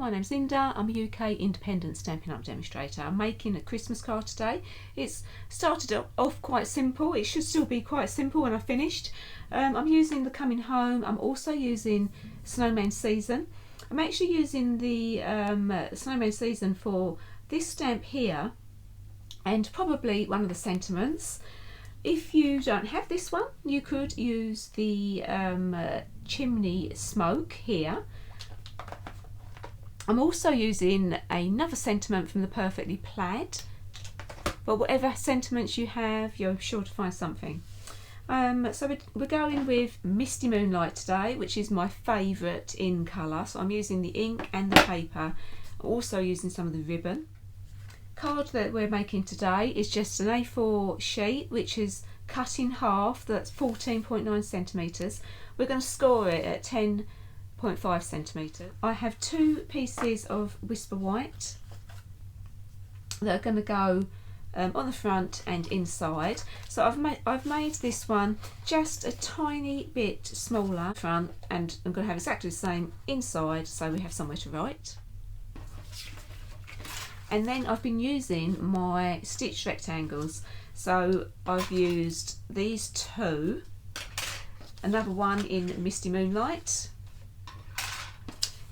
my name's Linda. I'm a UK independent Stampin' Up demonstrator. I'm making a Christmas card today. It's started off quite simple. It should still be quite simple when I've finished. I'm using the Coming Home. I'm also using Snowman Season. I'm actually using the Snowman Season for this stamp here and probably one of the sentiments. If you don't have this one, you could use the chimney smoke here. I'm also using another sentiment from the Perfectly Plaid, but whatever sentiments you have, you're sure to find something. So we're going with Misty Moonlight today, which is my favourite in colour. So I'm using the ink and the paper, also using some of the ribbon. Card that we're making today is just an A4 sheet, which is cut in half. That's 14.9 centimetres. We're going to score it at 10.5 centimetres. I have two pieces of Whisper White that are going to go on the front and inside. So I've made this one just a tiny bit smaller front, and I'm going to have exactly the same inside, so we have somewhere to write. And then I've been using my stitched rectangles. So I've used these two, another one in Misty Moonlight,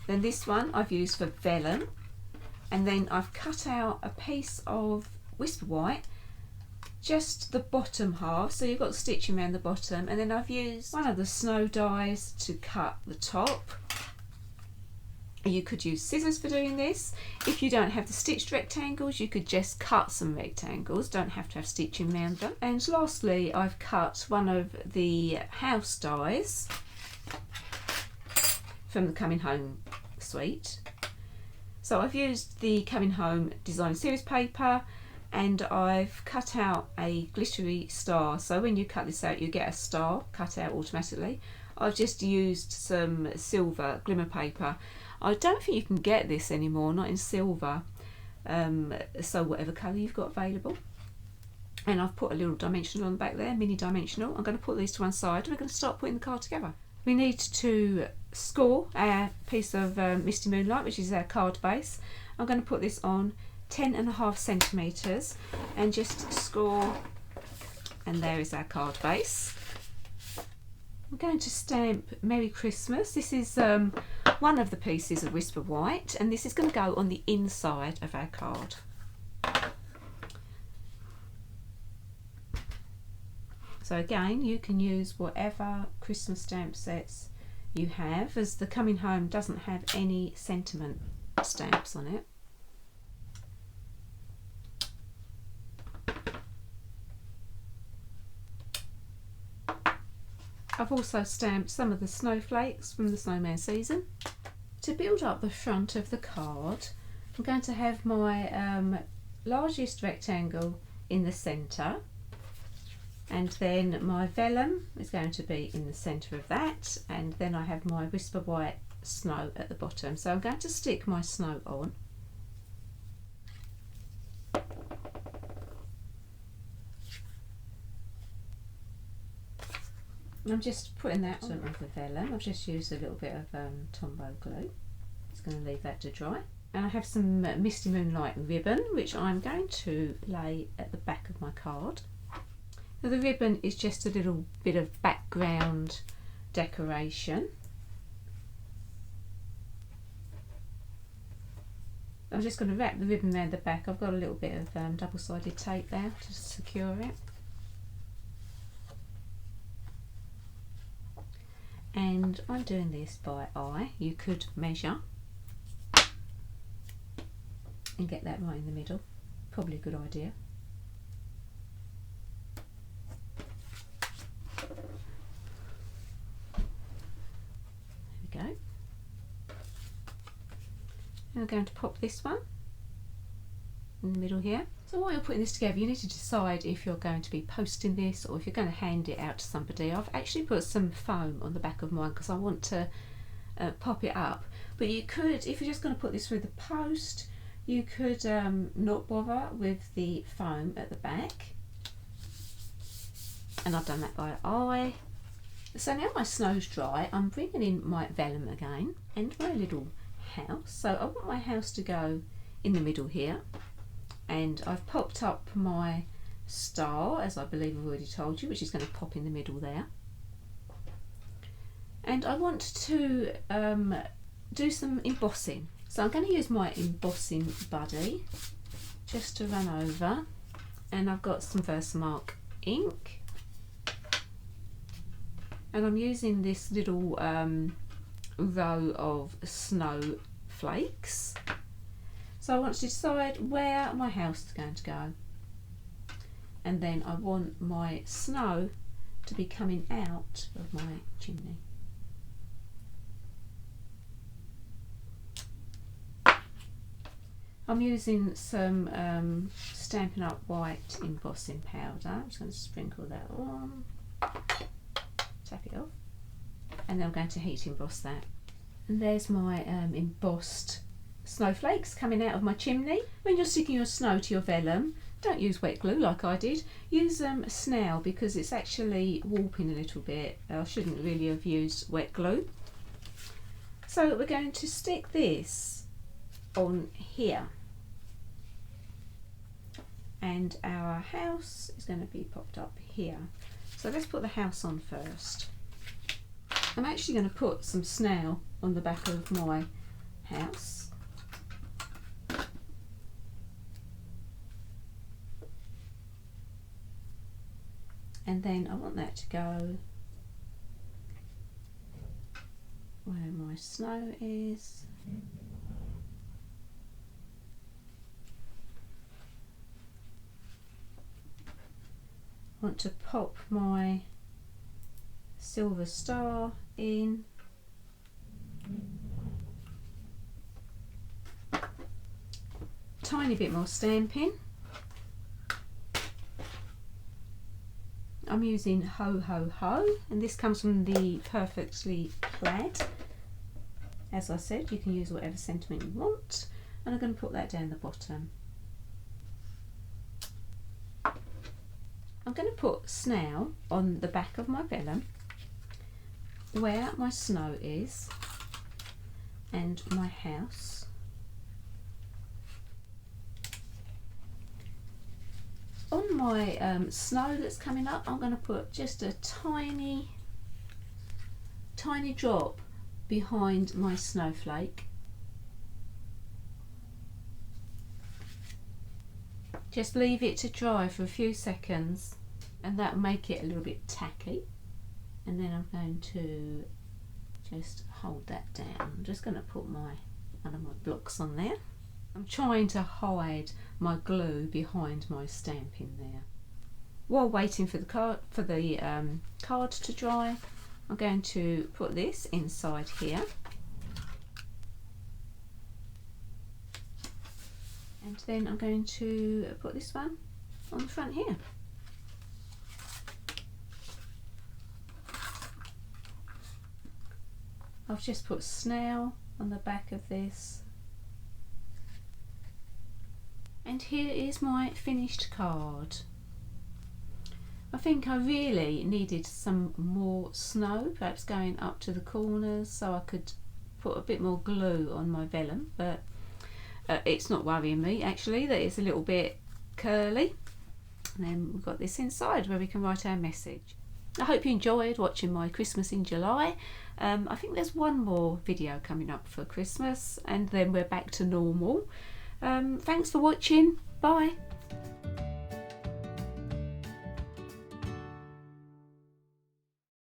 then this one I've used for vellum, and then I've cut out a piece of Whisper White, just the bottom half, so you've got the stitching around the bottom, and then I've used one of the snow dies to cut the top. You could use scissors for doing this. If you don't have the stitched rectangles, you could just cut some rectangles, don't have to have stitching around them. And lastly, I've cut one of the house dies from the Coming Home suite. So I've used the Coming Home Design Series paper, and I've cut out a glittery star. So when you cut this out, you get a star cut out automatically. I've just used some silver glimmer paper. I don't think you can get this anymore, not in silver, so whatever colour you've got available. And I've put a little dimensional on the back there, mini dimensional. I'm going to put these to one side and we're going to start putting the card together. We need to score our piece of Misty Moonlight, which is our card base. I'm going to put this on 10.5 centimetres and just score, and there is our card base. I'm going to stamp Merry Christmas. This is one of the pieces of Whisper White, and this is going to go on the inside of our card. So again, you can use whatever Christmas stamp sets you have, as the Coming Home doesn't have any sentiment stamps on it. I've also stamped some of the snowflakes from the Snowman Season. To build up the front of the card, I'm going to have my largest rectangle in the centre, and then my vellum is going to be in the centre of that, and then I have my Whisper White snow at the bottom. So I'm going to stick my snow on. I'm just putting that on with the vellum. I've just used a little bit of Tombow glue. Just going to leave that to dry. And I have some Misty Moonlight ribbon, which I'm going to lay at the back of my card. Now the ribbon is just a little bit of background decoration. I'm just going to wrap the ribbon around the back. I've got a little bit of double-sided tape there to secure it. And I'm doing this by eye. You could measure and get that right in the middle. Probably a good idea. There we go. And I'm going to pop this one in the middle here. So while you're putting this together, you need to decide if you're going to be posting this or if you're going to hand it out to somebody. I've actually put some foam on the back of mine because I want to pop it up. But you could, if you're just going to put this through the post, you could not bother with the foam at the back. And I've done that by eye. So now my snow's dry, I'm bringing in my vellum again and my little house. So I want my house to go in the middle here, and I've popped up my star, as I believe I've already told you, which is going to pop in the middle there. And I want to do some embossing. So I'm going to use my embossing buddy just to run over, and I've got some Versamark ink, and I'm using this little row of snowflakes. So I want to decide where my house is going to go, and then I want my snow to be coming out of my chimney. I'm using some Stampin' Up white embossing powder. I'm just going to sprinkle that on, tap it off, and then I'm going to heat emboss that. And there's my embossed snowflakes coming out of my chimney. When you're sticking your snow to your vellum, don't use wet glue like I did. Use a snail, because it's actually warping a little bit. I shouldn't really have used wet glue. So we're going to stick this on here, and our house is going to be popped up here. So let's put the house on first. I'm actually going to put some snail on the back of my house. And then I want that to go where my snow is. I want to pop my silver star in. Tiny bit more stamping. I'm using Ho Ho Ho, and this comes from the Perfectly Plaid. As I said, you can use whatever sentiment you want, and I'm going to put that down the bottom. I'm going to put snail on the back of my vellum where my snow is and my house. On my snow that's coming up, I'm going to put just a tiny drop behind my snowflake. Just leave it to dry for a few seconds, and that'll make it a little bit tacky. And then I'm going to just hold that down. I'm just going to put one of my blocks on there. I'm trying to hide my glue behind my stamping there. While waiting for the card to dry, I'm going to put this inside here. And then I'm going to put this one on the front here. I've just put snail on the back of this. And here is my finished card. I think I really needed some more snow, perhaps going up to the corners, so I could put a bit more glue on my vellum, but it's not worrying me actually that it's a little bit curly. And then we've got this inside where we can write our message. I hope you enjoyed watching my Christmas in July. I think there's one more video coming up for Christmas, and then we're back to normal. Thanks for watching. Bye.